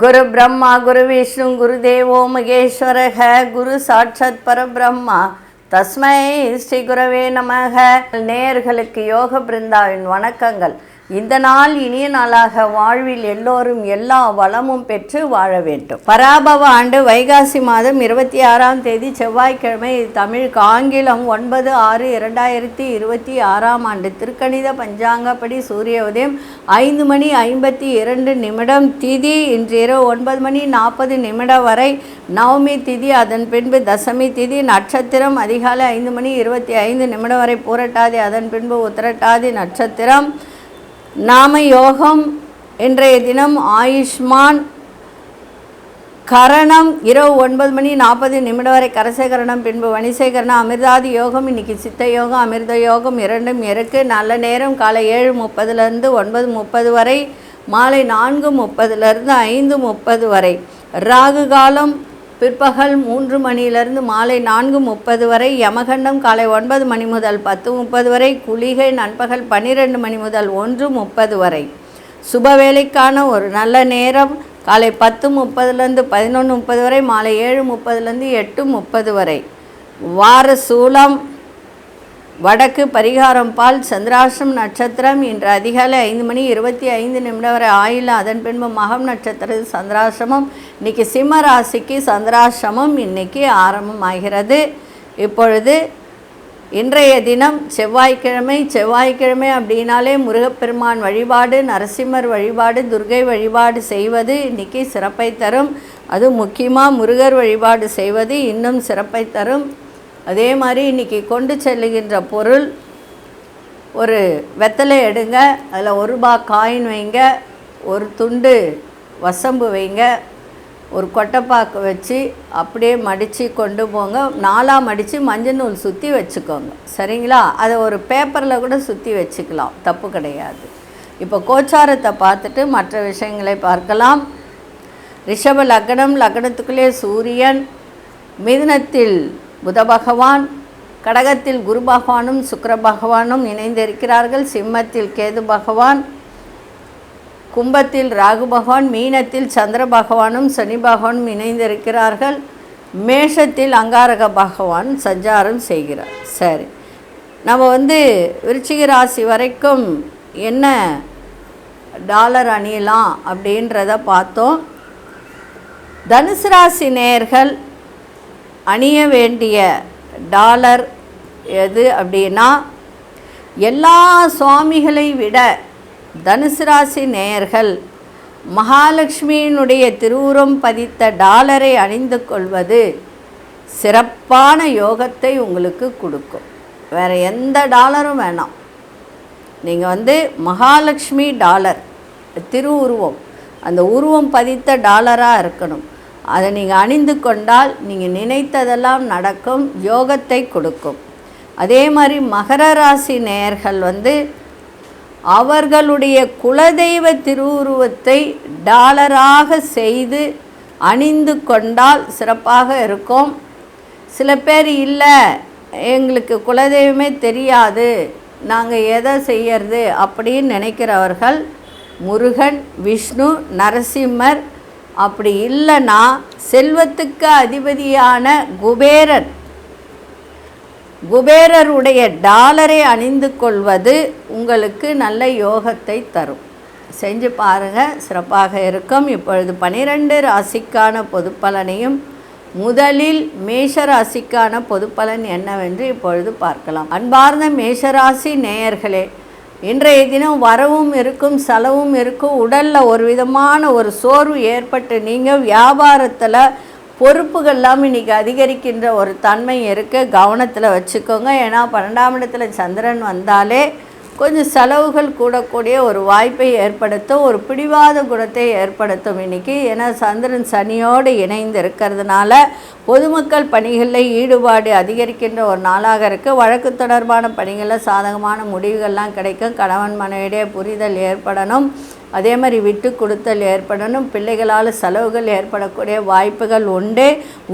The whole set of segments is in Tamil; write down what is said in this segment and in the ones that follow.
குரு பிரம்மா குரு விஷ்ணு குரு தேவோ மகேஸ்வரக குரு சாட்சாத் பரபிரம்மா தஸ்மை ஸ்ரீ குரவே நமக. நேயர்களுக்கு யோக பிருந்தாவின் வணக்கங்கள். இந்த நாள் இனிய நாளாக வாழ்வில் எல்லோரும் எல்லா வளமும் பெற்று வாழ வேண்டும். பராபவ ஆண்டு வைகாசி மாதம் 26ஆம் தேதி செவ்வாய்க்கிழமை. தமிழுக்கு ஆங்கிலம் 9/6/2026ஆம் ஆண்டு. திருக்கணித பஞ்சாங்கப்படி சூரிய உதயம் 5:52 திதி இன்று இரவு 9:40 வரை நவமி திதி, அதன் பின்பு தசமி திதி. நட்சத்திரம் அதிகாலை 5:25 வரை பூரட்டாதி, அதன் பின்பு உத்திரட்டாதி நட்சத்திரம். நாம யோகம் இன்றைய தினம் ஆயுஷ்மான். கரணம் இரவு 9:40 வரை கரசேகரணம், பின்பு வணிசேகரணம். அமிர்தாதி யோகம் இன்னைக்கு சித்த யோகம் அமிர்த யோகம் இரண்டும் இருக்குது. நல்ல நேரம் காலை 7:30 9:30 வரை, மாலை 4:30 5:30 வரை. ராகு காலம் பிற்பகல் 3 மாலை 4:30 வரை. யமகண்டம் காலை 9 முதல் 10:30 வரை. குளிகை நண்பகல் 12 முதல் 1:30 வரை. சுப வேலைக்கான ஒரு நல்ல நேரம் காலை 10:30 11:30 வரை, மாலை 7:30 8:30 வரை. வார சூலம் வடக்கு, பரிகாரம் பால். சந்திராஷ்டம் நட்சத்திரம் இன்று அதிகாலை 5:25 வரை ஆயில, அதன் பின்பு மகம் நட்சத்திரம் சந்திராசிரமம். இன்றைக்கி சிம்ம ராசிக்கு சந்திராசிரமம் இன்னைக்கு ஆரம்பமாகிறது. இப்பொழுது இன்றைய தினம் செவ்வாய்க்கிழமை. செவ்வாய்க்கிழமை அப்படின்னாலே முருகப்பெருமான் வழிபாடு, நரசிம்மர் வழிபாடு, துர்கை வழிபாடு செய்வது இன்றைக்கி சிறப்பை தரும். அது முக்கியமாக முருகர் வழிபாடு செய்வது இன்னும் சிறப்பை தரும். அதே மாதிரி இன்றைக்கி கொண்டு செல்லுகின்ற பொருள், ஒரு வெத்தலை எடுங்க, அதில் ₹1 காயின் வைங்க, ஒரு துண்டு வசம்பு வைங்க, ஒரு கொட்டைப்பாக்கு வச்சு அப்படியே மடித்து கொண்டு போங்க. 4ஆக மடித்து மஞ்சள் நூல் சுற்றி வச்சுக்கோங்க, சரிங்களா? அதை ஒரு பேப்பரில் கூட சுற்றி வச்சுக்கலாம், தப்பு கிடையாது. இப்போ கோச்சாரத்தை பார்த்துட்டு மற்ற விஷயங்களை பார்க்கலாம். ரிஷப லக்னம், லக்னத்துக்குள்ளே சூரியன். மிதுனத்தில் புத பகவான், கடகத்தில் குரு பகவானும் சுக்கிர பகவானும் இணைந்திருக்கிறார்கள். சிம்மத்தில் கேது பகவான், கும்பத்தில் ராகு பகவான், மீனத்தில் சந்திர பகவானும் சனி பகவானும் இணைந்திருக்கிறார்கள். மேஷத்தில் அங்காரக பகவான் சஞ்சாரம் செய்கிறார். சரி, நம்ம விருச்சிக ராசி வரைக்கும் என்ன டாலர் அணியலாம் அப்படின்றத பார்த்தோம். தனுசு ராசி நேயர்கள் அணிய வேண்டிய டாலர் எது அப்படின்னா, எல்லா சுவாமிகளை விட தனுசு ராசி நேயர்கள் மகாலட்சுமியினுடைய திருவுரம் பதித்த டாலரை அணிந்து கொள்வது சிறப்பான யோகத்தை உங்களுக்கு கொடுக்கும். வேறு எந்த டாலரும் வேணாம், நீங்கள் மகாலட்சுமி டாலர், திருவுருவம், அந்த உருவம் பதித்த டாலராக இருக்கணும். அதை நீங்கள் அணிந்து கொண்டால் நீங்கள் நினைத்ததெல்லாம் நடக்கும், யோகத்தை கொடுக்கும். அதே மாதிரி மகர ராசி நேயர்கள் அவர்களுடைய குலதெய்வ திருவுருவத்தை டாலராக செய்து அணிந்து கொண்டால் சிறப்பாக இருக்கும். சில பேர் இல்லை, எங்களுக்கு குலதெய்வமே தெரியாது, நாங்கள் எதை செய்யறது அப்படின்னு நினைக்கிறவர்கள் முருகன், விஷ்ணு, நரசிம்மர், அப்படி இல்லைன்னா செல்வத்துக்கு அதிபதியான குபேரருடைய டாலரை அணிந்து கொள்வது உங்களுக்கு நல்ல யோகத்தை தரும். செஞ்சு பாருங்கள், சிறப்பாக இருக்கும். இப்பொழுது 12 ராசிக்கான பொது பலனையும், முதலில் மேஷ ராசிக்கான பொது பலன் என்னவென்று இப்பொழுது பார்க்கலாம். அன்பார்ந்த மேஷராசி நேயர்களே, இன்றைய தினம் வரவும் இருக்கும் செலவும் இருக்கும். உடலில் ஒரு விதமான ஒரு சோர்வு ஏற்பட்டு நீங்கள் வியாபாரத்தில் பொறுப்புகள்லாம் இன்றைக்கி அதிகரிக்கின்ற ஒரு தன்மை இருக்குது. கவனத்தில் வச்சுக்கோங்க. ஏன்னா 12ஆம் இடத்துல சந்திரன் வந்தாலே கொஞ்சம் செலவுகள் கூடக்கூடிய ஒரு வாய்ப்பை ஏற்படுத்தும், ஒரு பிடிவாத குணத்தை ஏற்படுத்தும் இன்றைக்கி. ஏன்னா சந்திரன் சனியோடு இணைந்து இருக்கிறதுனால பொதுமக்கள் பணிகளில் ஈடுபாடு அதிகரிக்கின்ற ஒரு நாளாக இருக்குது. வழக்கு தொடர்பான பணிகளில் சாதகமான முடிவுகள்லாம் கிடைக்கும். கணவன் மனைவியிடையே புரிதல் ஏற்படணும். அதே மாதிரி விட்டு கொடுத்தல் ஏற்படணும். பிள்ளைகளால் செலவுகள் ஏற்படக்கூடிய வாய்ப்புகள் உண்டு.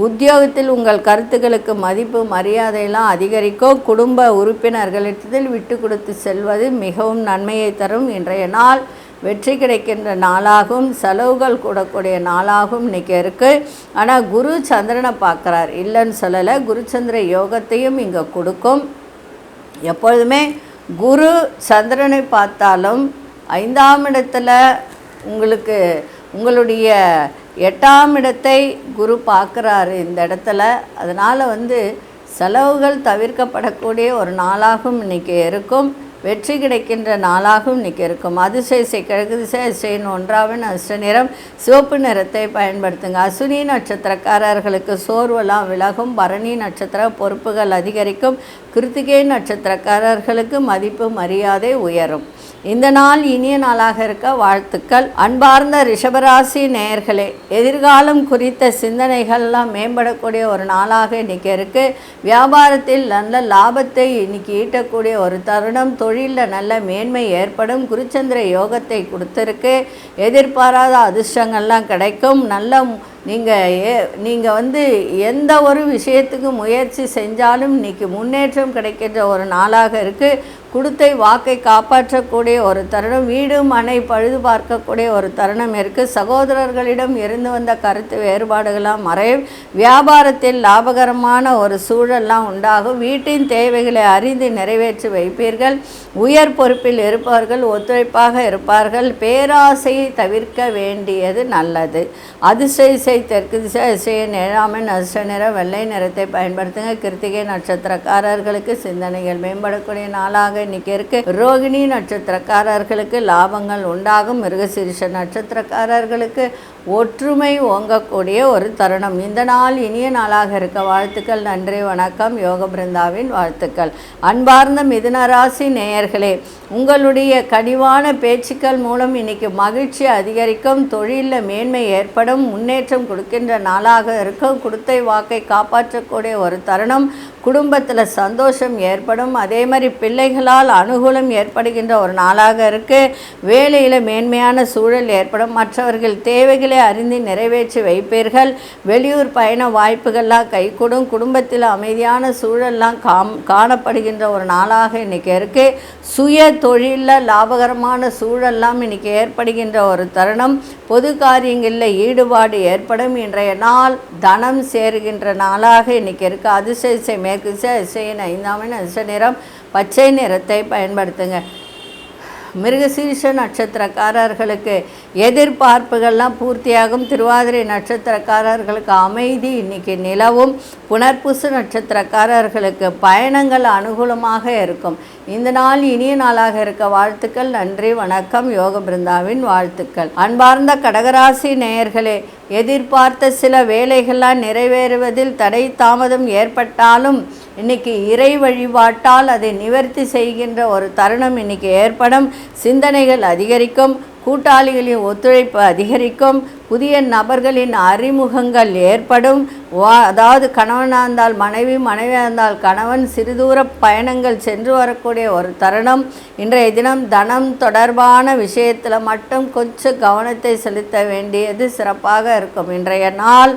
உத்தியோகத்தில் உங்கள் கருத்துக்களுக்கு மதிப்பு மரியாதையெல்லாம் அதிகரிக்கும். குடும்ப உறுப்பினர்களிடத்தில் விட்டு கொடுத்து செல்வது மிகவும் நன்மையை தரும். இன்றைய நாள் வெற்றி கிடைக்கின்ற நாளாகும், செலவுகள் கூடக்கூடிய நாளாகும் இன்றைக்கி இருக்குது. ஆனால் குரு சந்திரனை பார்க்குறார், இல்லைன்னு சொல்லலை. குரு சந்திர யோகத்தையும் இங்கே கொடுக்கும். எப்பொழுதுமே குரு சந்திரனை பார்த்தாலும் 5ஆம் இடத்துல உங்களுடைய 8ஆம் இடத்தை குரு பார்க்குறாரு இந்த இடத்துல. அதனால் செலவுகள் தவிர்க்கப்படக்கூடிய ஒரு நாளாகவும் இன்றைக்கி இருக்கும். வெற்றி கிடைக்கின்ற நாளாகவும் இன்றைக்கி இருக்கும். அதிசய கிழக்கு திசை அதிசயின் 1ஆம் அதிர்ஷ்ட நிறம் சிவப்பு நிறத்தை பயன்படுத்துங்க. அசுனி நட்சத்திரக்காரர்களுக்கு சோர்வெல்லாம் விலகும். பரணி நட்சத்திர பொறுப்புகள் அதிகரிக்கும். கிருத்திகை நட்சத்திரக்காரர்களுக்கு மதிப்பு மரியாதை உயரும். இந்த நாள் இனிய நாளாக இருக்க வாழ்த்துக்கள். அன்பார்ந்த ரிஷபராசி நேயர்களே, எதிர்காலம் குறித்த சிந்தனைகள்லாம் மேம்படக்கூடிய ஒரு நாளாக இன்றைக்கி இருக்குது. வியாபாரத்தில் நல்ல லாபத்தை இன்றைக்கி ஈட்டக்கூடிய ஒரு தருணம். தொழிலில் நல்ல மேன்மை ஏற்படும். குருச்சந்திர யோகத்தை கொடுத்துருக்கு. எதிர்பாராத அதிர்ஷ்டங்கள்லாம் கிடைக்கும். நல்ல நீங்கள் எந்த ஒரு விஷயத்துக்கு முயற்சி செஞ்சாலும் இன்றைக்கி முன்னேற்றம் கிடைக்கின்ற ஒரு நாளாக இருக்குது. கொடுத்தை வாக்கை காப்பாற்றக்கூடிய ஒரு தருணம். வீடு மனை பழுது பார்க்கக்கூடிய ஒரு தருணம் இருக்குது. சகோதரர்களிடம் இருந்து வந்த கருத்து வேறுபாடுகளாம் மறையும். வியாபாரத்தில் லாபகரமான ஒரு சூழல்லாம் உண்டாகும். வீட்டின் தேவைகளை அறிந்து நிறைவேற்றி வைப்பீர்கள். உயர் பொறுப்பில் இருப்பவர்கள் ஒத்துழைப்பாக இருப்பார்கள். பேராசையை தவிர்க்க வேண்டியது நல்லது. அதிசய தெற்கு திசை அதிசய 7ஆம் அதிர்ஷ்ட நிறம் வெள்ளை நிறத்தை பயன்படுத்துங்க. கிருத்திகை நட்சத்திரக்காரர்களுக்கு சிந்தனைகள் மேம்படக்கூடிய நாளாக இன்னைக்கு இருக்கு. ரோகிணி நட்சத்திரக்காரர்களுக்கு லாபங்கள் உண்டாகும். மிருகசீரிஷ நட்சத்திரக்காரர்களுக்கு ஒற்றுமை ஓங்கக்கூடிய ஒரு தருணம். இந்த நாள் இனிய நாளாக இருக்க வாழ்த்துக்கள். நன்றி, வணக்கம். யோக பிருந்தாவின் வாழ்த்துக்கள். அன்பார்ந்த மிதுன ராசி நேயர்களே, உங்களுடைய கனிவான பேச்சுக்கள் மூலம் இன்னைக்கு மகிழ்ச்சி அதிகரிக்கும். தொழிலில் மேன்மை ஏற்படும். முன்னேற்றம் கொடுக்கின்ற நாளாக இருக்கும். கொடுத்தை வாக்கை காப்பாற்றக்கூடிய ஒரு தருணம். குடும்பத்தில் சந்தோஷம் ஏற்படும். அதே மாதிரி பிள்ளைகளால் அனுகூலம் ஏற்படுகின்ற ஒரு நாளாக இருக்குது. வேலையில் மேன்மையான சூழல் ஏற்படும். மற்றவர்கள் தேவைகளை அறிந்து நிறைவேற்றி வைப்பீர்கள். வெளியூர் பயண வாய்ப்புகள்லாம் கைகூடும். குடும்பத்தில் அமைதியான சூழல்லாம் காணப்படுகின்ற ஒரு நாளாக இன்றைக்கி இருக்குது. சுய தொழிலில் லாபகரமான சூழல்லாம் இன்றைக்கி ஏற்படுகின்ற ஒரு தருணம். பொது காரியங்களில் ஈடுபாடு ஏற்படும். இன்றைய நாள் தனம் சேருகின்ற நாளாக இன்றைக்கி இருக்குது. அதிசய மேற்கு திசை அதிசயின் 5ஆம் அதிர்ஷ்ட நிறம் பச்சை நிறத்தை பயன்படுத்துங்க. மிருகசீரிஷ நட்சத்திரக்காரர்களுக்கு எதிர்பார்ப்புகள்லாம் பூர்த்தியாகும். திருவாதிரை நட்சத்திரக்காரர்களுக்கு அமைதி இன்னைக்கு நிலவும். புனர்பூச நட்சத்திரக்காரர்களுக்கு பயணங்கள் அனுகூலமாக இருக்கும். இந்த நாள் இனிய நாளாக இருக்க வாழ்த்துக்கள். நன்றி, வணக்கம். யோக பிருந்தாவின் வாழ்த்துக்கள். அன்பார்ந்த கடகராசி நேயர்களே, எதிர்பார்த்த சில வேலைகள்லாம் நிறைவேறுவதில் தடை தாமதம் ஏற்பட்டாலும் இன்றைக்கி இறை வழிபாட்டால் அதை நிவர்த்தி செய்கின்ற ஒரு தருணம் இன்றைக்கி ஏற்படும். சிந்தனைகள் அதிகரிக்கும். கூட்டாளிகளின் ஒத்துழைப்பு அதிகரிக்கும். புதிய நபர்களின் அறிமுகங்கள் ஏற்படும். அதாவது கணவனாக இருந்தால் மனைவி, மனைவியாக இருந்தால் கணவன், சிறுதூர பயணங்கள் சென்று வரக்கூடிய ஒரு தருணம். இன்றைய தினம் தனம் தொடர்பான விஷயத்தில் மட்டும் கொஞ்சம் கவனத்தை செலுத்த வேண்டியது சிறப்பாக இருக்கும். இன்றைய நாள்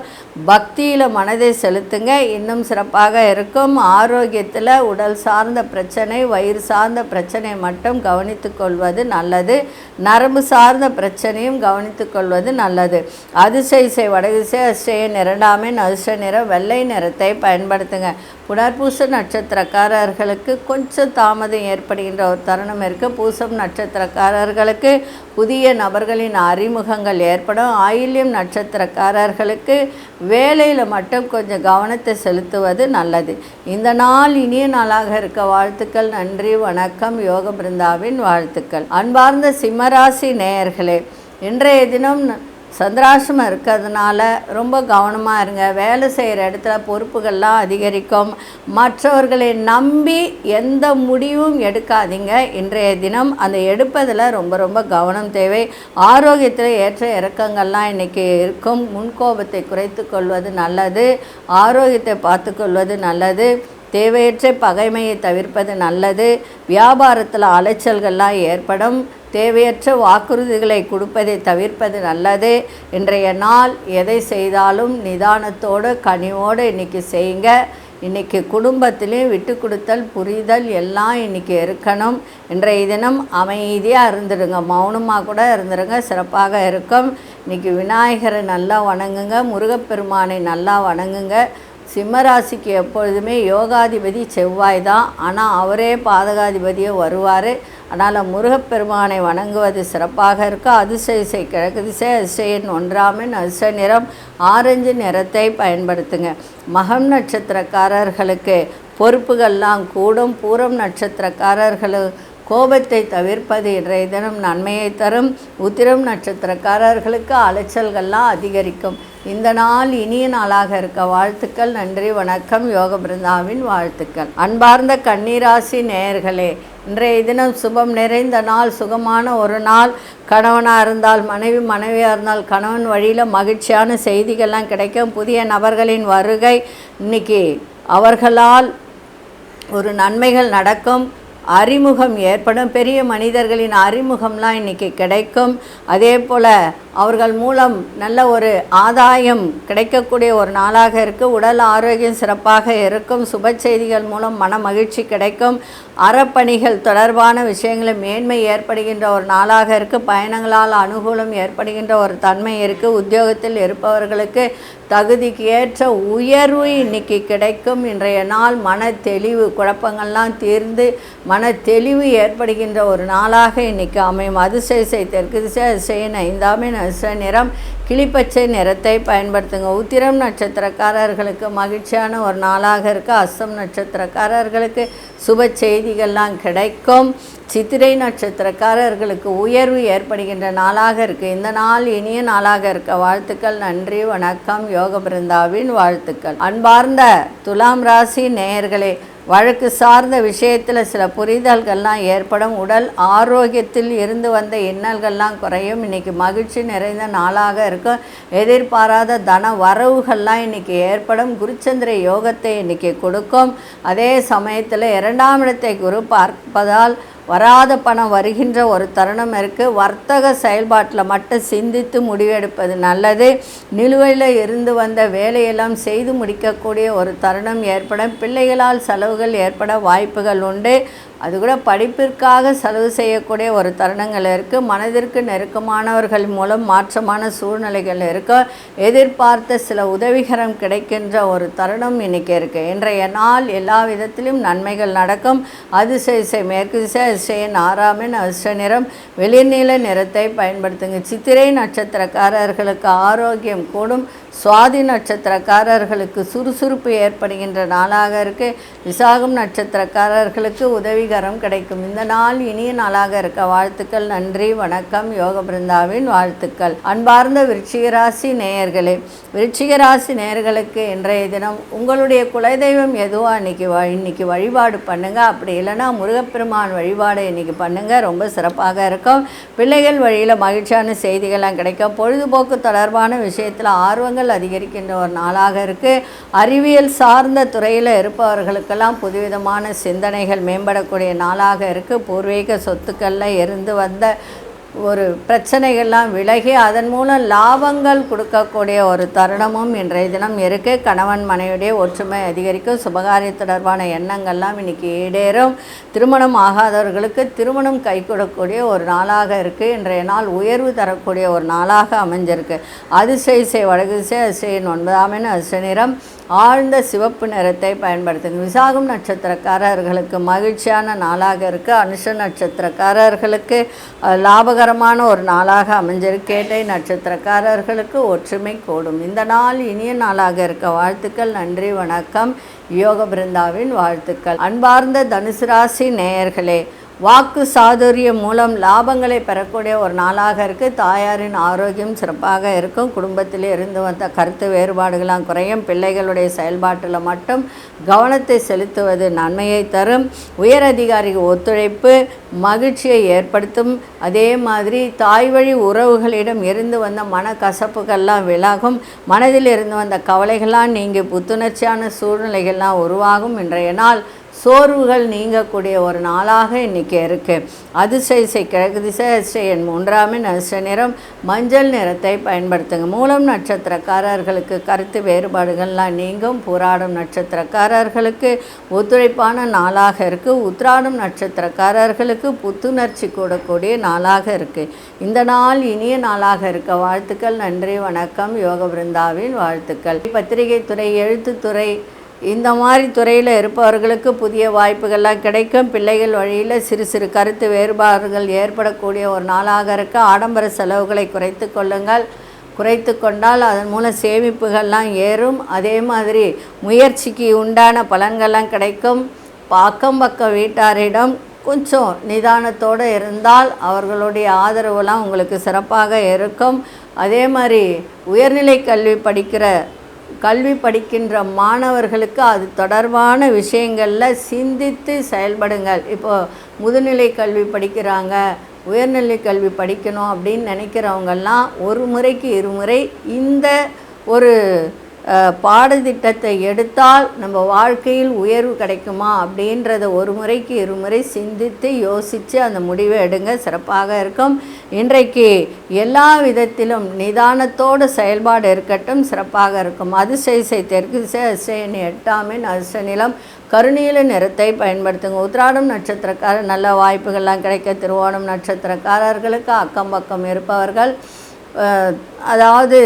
பக்தியில் மனதை செலுத்துங்க, இன்னும் சிறப்பாக இருக்கும். ஆரோக்கியத்தில் உடல் சார்ந்த பிரச்சனை, வயிறு சார்ந்த பிரச்சனை மட்டும் கவனித்து கொள்வது நல்லது. நரம்பு சார்ந்த பிரச்சனையும் கவனித்து கொள்வது நல்லது. அதிசய வடதிசை அதிசயன் 2ஆம் அதிர்ஷ்ட நிறம் வெள்ளை நிறத்தை பயன்படுத்துங்க. புனர்பூச நட்சத்திரக்காரர்களுக்கு கொஞ்சம் தாமதம் ஏற்படுகின்ற ஒரு தருணம் இருக்குது. பூசம் நட்சத்திரக்காரர்களுக்கு புதிய நபர்களின் அறிமுகங்கள் ஏற்படும். ஆயில்யம் நட்சத்திரக்காரர்களுக்கு வேலையில் மட்டும் கொஞ்சம் கவனத்தை செலுத்துவது நல்லது. இந்த நாள் இனிய நாளாக இருக்க வாழ்த்துக்கள். நன்றி, வணக்கம். யோக பிருந்தாவின் வாழ்த்துக்கள். அன்பார்ந்த சிம்மராசி நேயர்களே, இன்றைய தினம் சந்திராசிரமம் இருக்கிறதுனால ரொம்ப கவனமாக இருங்க. வேலை செய்கிற இடத்துல பொறுப்புகள்லாம் அதிகரிக்கும். மற்றவர்களை நம்பி எந்த முடிவும் எடுக்காதீங்க. இன்றைய தினம் அந்த எடுப்பதில் ரொம்ப ரொம்ப கவனம் தேவை. ஆரோக்கியத்தில் ஏற்ற இறக்கங்கள்லாம் இன்றைக்கி இருக்கும். முன்கோபத்தை குறைத்து கொள்வது நல்லது. ஆரோக்கியத்தை பார்த்து கொள்வது நல்லது. தேவையற்ற பகைமையை தவிர்ப்பது நல்லது. வியாபாரத்தில் அலைச்சல்கள்லாம் ஏற்படும். தேவையற்ற வாக்குறுதிகளை கொடுப்பதை தவிர்ப்பது நல்லது. இன்றைய நாள் எதை செய்தாலும் நிதானத்தோடு கனிவோடு இன்றைக்கி செய்யுங்க. இன்றைக்கி குடும்பத்திலையும் விட்டு கொடுத்தல் புரிதல் எல்லாம் இன்றைக்கி இருக்கணும். இன்றைய தினம் அமைதியாக இருந்துடுங்க, மௌனமாக கூட இருந்துடுங்க, சிறப்பாக இருக்கும். இன்றைக்கி விநாயகரை நல்லா வணங்குங்க, முருகப்பெருமானை நல்லா வணங்குங்க. சிம்மராசிக்கு எப்பொழுதுமே யோகாதிபதி செவ்வாய் தான், ஆனால் அவரே பாதகாதிபதியும் வருவார். அதனால் முருகப்பெருமானை வணங்குவது சிறப்பாக இருக்கும். அதிசய கிழக்கு திசை, அதிசயன் ஒன்றாமின் அதிசய நிறம் ஆரஞ்சு நிறத்தை பயன்படுத்துங்க. மகம் நட்சத்திரக்காரர்களுக்கு பொறுப்புகள்லாம் கூடும். பூரம் நட்சத்திரக்காரர்களுக்கு கோபத்தை தவிர்ப்பது இன்றைய தினம் நன்மையை தரும். உத்திரம் நட்சத்திரக்காரர்களுக்கு அலைச்சல்கள்லாம் அதிகரிக்கும். இந்த நாள் இனிய நாளாக இருக்க வாழ்த்துக்கள். நன்றி, வணக்கம். யோக பிருந்தாவின் வாழ்த்துக்கள். அன்பார்ந்த கன்னிராசி நேயர்களே, இன்றைய தினம் சுபம் நிறைந்த நாள், சுகமான ஒரு நாள். கணவனாக இருந்தால் மனைவி, மனைவியாக இருந்தால் கணவன் வழியில் மகிழ்ச்சியான செய்திகள்லாம் கிடைக்கும். புதிய நபர்களின் வருகை, இன்னைக்கு அவர்களால் ஒரு நன்மைகள் நடக்கும். அறிமுகம் ஏற்படும். பெரிய மனிதர்களின் அறிமுகம்லாம் இன்றைக்கி கிடைக்கும். அதே போல் அவர்கள் மூலம் நல்ல ஒரு ஆதாயம் கிடைக்கக்கூடிய ஒரு நாளாக இருக்குது. உடல் ஆரோக்கியம் சிறப்பாக இருக்கும். சுப செய்திகள் மூலம் மன மகிழ்ச்சி கிடைக்கும். அறப்பணிகள் தொடர்பான விஷயங்களில் மேன்மை ஏற்படுகின்ற ஒரு நாளாக இருக்குது. பயணங்களால் அனுகூலம் ஏற்படுகின்ற ஒரு தன்மை இருக்குது. உத்தியோகத்தில் இருப்பவர்களுக்கு தகுதிக்கு ஏற்ற உயர்வு இன்றைக்கி கிடைக்கும். இன்றைய நாள் மன தெளிவு, குழப்பங்கள்லாம் தீர்ந்து மன தெளிவு ஏற்படுகின்ற ஒரு நாளாக இன்றைக்கி அமையும். அதிசய தெற்கு திசை, அதிசயன் ஐந்தாமின் அதிசய நிறம் கிளிப்பச்சை நிறத்தை பயன்படுத்துங்க. உத்திரம் நட்சத்திரக்காரர்களுக்கு மகிழ்ச்சியான ஒரு நாளாக இருக்குது. அஸ்தம் நட்சத்திரக்காரர்களுக்கு சுப செய்திகள்லாம் கிடைக்கும். சித்திரை நட்சத்திரக்காரர்களுக்கு உயர்வு ஏற்படுகின்ற நாளாக இருக்குது. இந்த நாள் இனிய நாளாக இருக்க வாழ்த்துக்கள். நன்றி, வணக்கம். யோக பிருந்தாவின் வாழ்த்துக்கள். அன்பார்ந்த துலாம் ராசி நேயர்களே, வழக்கு சார்ந்த விஷயத்தில் சில புரிதல்கள்லாம் ஏற்படும். உடல் ஆரோக்கியத்தில் இருந்து வந்த இன்னல்கள்லாம் குறையும். இன்றைக்கி மகிழ்ச்சி நிறைந்த நாளாக இருக்கும். எதிர்பாராத தன வரவுகள்லாம் இன்றைக்கி ஏற்படும். குருச்சந்திர யோகத்தை இன்றைக்கி கொடுக்கும். அதே சமயத்தில் 2ஆம் இடத்தை குரு பார்ப்பதால் வராத பணம் வருகின்ற ஒரு தருணம் இருக்குது. வர்த்தக செயல்பாட்டில் மட்டும் சிந்தித்து முடிவெடுப்பது நல்லது. நிலுவையில் இருந்து வந்த வேலையெல்லாம் செய்து முடிக்கக்கூடிய ஒரு தருணம் ஏற்படும். பிள்ளைகளால் செலவுகள் ஏற்பட வாய்ப்புகள் உண்டு. அது கூட படிப்பிற்காக செலவு செய்யக்கூடிய ஒரு தருணங்கள் இருக்குது. மனதிற்கு நெருக்கமானவர்கள் மூலம் மாற்றமான சூழ்நிலைகள் இருக்குது. எதிர்பார்த்த சில உதவிகரம் கிடைக்கின்ற ஒரு தருணம் இன்றைக்கி இருக்குது. இன்றைய நாள் எல்லா விதத்திலும் நன்மைகள் நடக்கும். அதிசய மேற்கு திசை, அதிசயன் ஆறாமின் அதிர்ஷ்ட நிறம் வெளிர்நீல நிறத்தை பயன்படுத்துங்க. சித்திரை நட்சத்திரக்காரர்களுக்கு ஆரோக்கியம் கூடும். சுவாதி நட்சத்திரக்காரர்களுக்கு சுறுசுறுப்பு ஏற்படுகின்ற நாளாக இருக்குது. விசாகம் நட்சத்திரக்காரர்களுக்கு உதவிகரம் கிடைக்கும். இந்த நாள் இனிய நாளாக இருக்க வாழ்த்துக்கள். நன்றி, வணக்கம். யோக பிருந்தாவின் வாழ்த்துக்கள். அன்பார்ந்த விருச்சிகராசி நேயர்களே, விருச்சிகராசி நேயர்களுக்கு இன்றைய தினம் உங்களுடைய குலதெய்வம் எதுவோ இன்னைக்கு வழிபாடு பண்ணுங்கள். அப்படி இல்லைன்னா முருகப்பெருமான் வழிபாடு இன்றைக்கி பண்ணுங்கள். ரொம்ப சிறப்பாக இருக்கும். பிள்ளைகள் வழியில் மகிழ்ச்சியான செய்திகள்லாம் கிடைக்கும். பொழுதுபோக்கு தொடர்பான விஷயத்தில் ஆர்வங்கள் அதிகரிக்கின்ற ஒரு நாளாக இருக்குது. அறிவியல் சார்ந்த துறையில் இருப்பவர்களுக்கெல்லாம் புதுவிதமான சிந்தனைகள் மேம்படக்கூடிய நாளாக இருக்குது. பூர்வீக சொத்துக்களில் இருந்து வந்த ஒரு பிரச்சனைகள்லாம் விலகி அதன் மூலம் லாபங்கள் கொடுக்கக்கூடிய ஒரு தருணமும் இன்றைய தினம் இருக்குது. கணவன் மனைவியுடைய ஒற்றுமை அதிகரிக்கும். சுபகாரிய தொடர்பான எண்ணங்கள்லாம் இன்றைக்கி ஈடேறும். திருமணம் ஆகாதவர்களுக்கு திருமணம் கை கொடுக்கக்கூடிய ஒரு நாளாக இருக்குது. இன்றைய நாள் உயர்வு தரக்கூடிய ஒரு நாளாக அமைஞ்சிருக்கு. அதிசய வடக்கு திசை, அதிசயன் 9ஆம் அதிர்ஷ்ட நிறம் ஆழ்ந்த சிவப்பு நிறத்தை பயன்படுத்துங்க. விசாகம் நட்சத்திரக்காரர்களுக்கு மகிழ்ச்சியான நாளாக இருக்குது. அனுஷ நட்சத்திரக்காரர்களுக்கு லாபகரமான ஒரு நாளாக அமைஞ்சிருக்கு. கேட்டை நட்சத்திரக்காரர்களுக்கு ஒற்றுமை கூடும். இந்த நாள் இனிய நாளாக இருக்க வாழ்த்துக்கள். நன்றி, வணக்கம். யோக பிருந்தாவின் வாழ்த்துக்கள். அன்பார்ந்த தனுசு ராசி நேயர்களே, வாக்கு சாதுரியம் மூலம் லாபங்களை பெறக்கூடிய ஒரு நாளாக இருக்குது. தாயாரின் ஆரோக்கியம் சிறப்பாக இருக்கும். குடும்பத்தில் இருந்து வந்த கருத்து வேறுபாடுகளாம் குறையும். பிள்ளைகளுடைய செயல்பாட்டில் மட்டும் கவனத்தை செலுத்துவது நன்மையை தரும். உயர் அதிகாரி ஒத்துழைப்பு மகிழ்ச்சியை ஏற்படுத்தும். அதே மாதிரி தாய் வழி உறவுகளிடம் இருந்து வந்த மனக்கசப்புகள்லாம் விலகும். மனதில் இருந்து வந்த கவலைகள்லாம் நீங்கி புத்துணர்ச்சியான சூழ்நிலைகள்லாம் உருவாகும். இன்றைய நாள் சோர்வுகள் நீங்கக்கூடிய ஒரு நாளாக இன்றைக்கி இருக்குது. அதிசய கிழக்கு திசை அதிர்ஷ்ட எண் 3 அதிர்ஷ்ட நிறம் மஞ்சள் நிறத்தை பயன்படுத்துங்க. மூலம் நட்சத்திரக்காரர்களுக்கு கருத்து வேறுபாடுகள்லாம் நீங்கும். பூராடம் நட்சத்திரக்காரர்களுக்கு ஒத்துழைப்பான நாளாக இருக்குது. உத்திராடம் நட்சத்திரக்காரர்களுக்கு புத்துணர்ச்சி கூடக்கூடிய நாளாக இருக்குது. இந்த நாள் இனிய நாளாக இருக்க வாழ்த்துக்கள். நன்றி, வணக்கம். யோக பிருந்தாவின் வாழ்த்துக்கள். பத்திரிகை துறை, எழுத்துத்துறை, இந்த மாதிரி துறையில் இருப்பவர்களுக்கு புதிய வாய்ப்புகள்லாம் கிடைக்கும். பிள்ளைகள் வழியில் சிறு சிறு கருத்து வேறுபாடுகள் ஏற்படக்கூடிய ஒரு நாளாக இருக்க ஆடம்பர செலவுகளை குறைத்து கொண்டால் அதன் மூலம் சேமிப்புகள்லாம் ஏறும். அதே மாதிரி முயற்சிக்கு உண்டான பலன்கள்லாம் கிடைக்கும். அக்கம் பக்கம் வீட்டாரிடம் கொஞ்சம் நிதானத்தோடு இருந்தால் அவர்களுடைய ஆதரவுலாம் உங்களுக்கு சிறப்பாக இருக்கும். அதே மாதிரி உயர்நிலை கல்வி படிக்கின்ற மாணவர்களுக்கு அது தொடர்பான விஷயங்களில் சிந்தித்து செயல்படுங்கள். இப்போது முதுநிலை கல்வி படிக்கிறாங்க, உயர்நிலை கல்வி படிக்கணும் அப்படின்னு நினைக்கிறவங்கெல்லாம் ஒரு முறைக்கு இருமுறை இந்த ஒரு பாடத்திட்டத்தை எடுத்தால் நம்ம வாழ்க்கையில் உயர்வு கிடைக்குமா அப்படின்றத ஒரு முறைக்கு இருமுறை சிந்தித்து யோசித்து அந்த முடிவை எடுங்க. சிறப்பாக இருக்கும். இன்றைக்கு எல்லா விதத்திலும் நிதானத்தோடு செயல்பாடு இருக்கட்டும். சிறப்பாக இருக்கும். அதிசய தெற்கு திசை அதிர்ஷ்ட எண் 8 அதிர்ஷ்ட நிலம் கருநீல நிறத்தை பயன்படுத்துங்க. உத்திராடம் நட்சத்திரக்காரர் நல்ல வாய்ப்புகள்லாம் கிடைக்க. திருவோணம் நட்சத்திரக்காரர்களுக்கு அக்கம் பக்கம் இருப்பவர்கள், அதாவது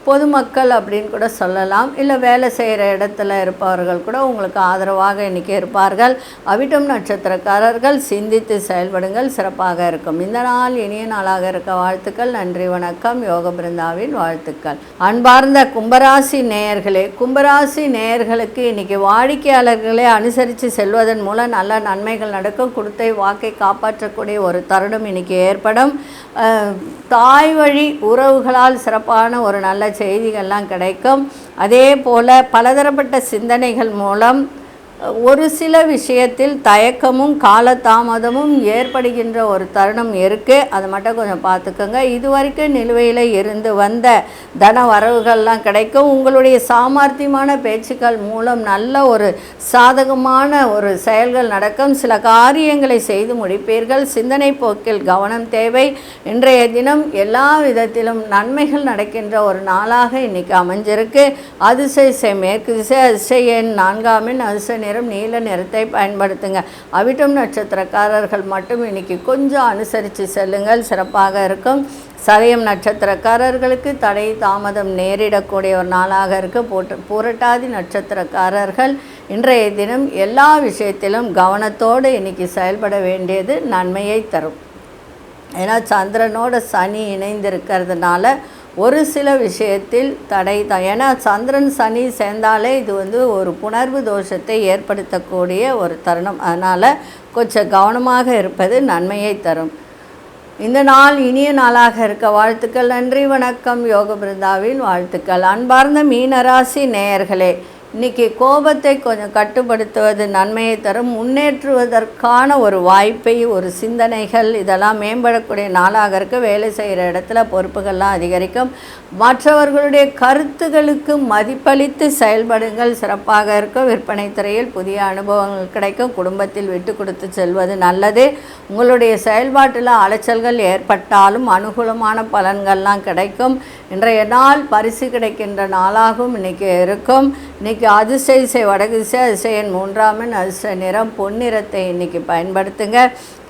பொதுமக்கள் அப்படின்னு கூட சொல்லலாம், இல்லை வேலை செய்கிற இடத்துல இருப்பவர்கள் கூட உங்களுக்கு ஆதரவாக இன்றைக்கி இருப்பார்கள். அவிட்டம் நட்சத்திரக்காரர்கள் சிந்தித்து செயல்படுங்கள். சிறப்பாக இருக்கும். இந்த நாள் இனிய நாளாக இருக்க வாழ்த்துக்கள். நன்றி, வணக்கம். யோக பிருந்தாவின் வாழ்த்துக்கள். அன்பார்ந்த கும்பராசி நேயர்களுக்கு இன்றைக்கி வாடிக்கையாளர்களை அனுசரித்து செல்வதன் மூலம் நல்ல நன்மைகள் நடக்கும். கொடுத்த வாக்கை காப்பாற்றக்கூடிய ஒரு தருணம் இன்றைக்கி ஏற்படும். தாய் வழி உறவுகளால் சிறப்பான ஒரு நல்ல செய்திகள்லாம் கிடைக்கும். அதே போல் பலதரப்பட்ட சிந்தனைகள் மூலம் ஒரு சில விஷயத்தில் தயக்கமும் காலதாமதமும் ஏற்படுகின்ற ஒரு தருணம் இருக்குது. அதை மட்டும் கொஞ்சம் பார்த்துக்கோங்க. இதுவரைக்கும் நிலுவையில் இருந்து வந்த தன வரவுகள்லாம் கிடைக்கும். உங்களுடைய சாமர்த்தியமான பேச்சுக்கள் மூலம் நல்ல ஒரு சாதகமான ஒரு செயல்கள் நடக்கும். சில காரியங்களை செய்து முடிப்பீர்கள். சிந்தனை போக்கில் கவனம் தேவை. இன்றைய தினம் எல்லா விதத்திலும் நன்மைகள் நடக்கின்ற ஒரு நாளாக இன்றைக்கி அமைஞ்சிருக்கு. அதிசய மேற்கு திசை அதிர்ஷ்ட எண் 4 அதிர்ஷ்ட நிறம் நீல நிறத்தை பயன்படுத்துங்க. அவிட்டம் நட்சத்திரக்காரர்கள் மட்டும் இன்னைக்கு கொஞ்சம் அனுசரித்து செல்லுங்கள். சிறப்பாக இருக்கும். சதயம் நட்சத்திரக்காரர்களுக்கு தடை தாமதம் நேரிடக்கூடிய ஒரு நாளாக இருக்குது. புரட்டாதி நட்சத்திரக்காரர்கள் இன்றைய தினம் எல்லா விஷயத்திலும் கவனத்தோடு இன்னைக்கு செயல்பட வேண்டியது நன்மையை தரும். ஏன்னா சந்திரனோட சனி இணைந்திருக்கிறதுனால ஒரு சில விஷயத்தில் தடை தான். ஏன்னா சந்திரன் சனி சேர்ந்தாலே இது ஒரு புணர்வு தோஷத்தை ஏற்படுத்தக்கூடிய ஒரு தருணம். அதனால் கொஞ்சம் கவனமாக இருப்பது நன்மையை தரும். இந்த நாள் இனிய நாளாக இருக்க வாழ்த்துக்கள். நன்றி, வணக்கம். யோக பிருந்தாவின் வாழ்த்துக்கள். அன்பார்ந்த மீனராசி நேயர்களே, இன்றைக்கி கோபத்தை கொஞ்சம் கட்டுப்படுத்துவது நன்மையை தரும். முன்னேற்றுவதற்கான ஒரு வாய்ப்பை, ஒரு சிந்தனைகள் இதெல்லாம் மேம்படக்கூடிய நாளாக இருக்க. வேலை செய்கிற இடத்துல பொறுப்புகள்லாம் அதிகரிக்கும். மற்றவர்களுடைய கருத்துகளுக்கு மதிப்பளித்து செயல்படுங்கள். சிறப்பாக இருக்கும். விற்பனை துறையில் புதிய அனுபவங்கள் கிடைக்கும். குடும்பத்தில் விட்டு கொடுத்து செல்வது நல்லது. உங்களுடைய செயல்பாட்டில் அலைச்சல்கள் ஏற்பட்டாலும் அனுகூலமான பலன்கள்லாம் கிடைக்கும். இன்றைய நாள் பரிசு கிடைக்கின்ற நாளாகவும் இன்றைக்கி இருக்கும். இன்றைக்கி அதிசய வடக்கு திசை அதிசய எண் 3 அதிர்ஷ்ட நிறம் பொன்னிறத்தை இன்றைக்கி பயன்படுத்துங்க.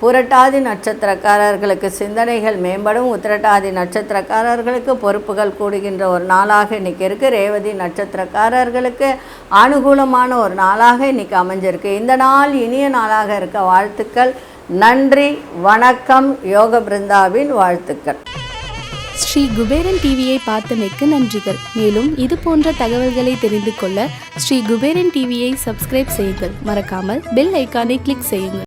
புரட்டாதி நட்சத்திரக்காரர்களுக்கு சிந்தனைகள் மேம்படும். உத்திரட்டாதி நட்சத்திரக்காரர்களுக்கு பொறுப்புகள் கூடுகின்ற ஒரு நாளாக இன்றைக்கி இருக்குது. ரேவதி நட்சத்திரக்காரர்களுக்கு அனுகூலமான ஒரு நாளாக இன்றைக்கி அமைஞ்சிருக்கு. இந்த நாள் இனிய நாளாக இருக்க வாழ்த்துக்கள். நன்றி, வணக்கம். யோக பிருந்தாவின் வாழ்த்துக்கள். ஸ்ரீ குபேரன் டிவியை பார்த்தமைக்கு நன்றிகள். மேலும் இது போன்ற தகவல்களை தெரிந்து கொள்ள ஸ்ரீ குபேரன் டிவியை சப்ஸ்கிரைப் செய்யுங்கள். மறக்காமல் பெல் ஐக்கானை கிளிக் செய்யுங்கள்.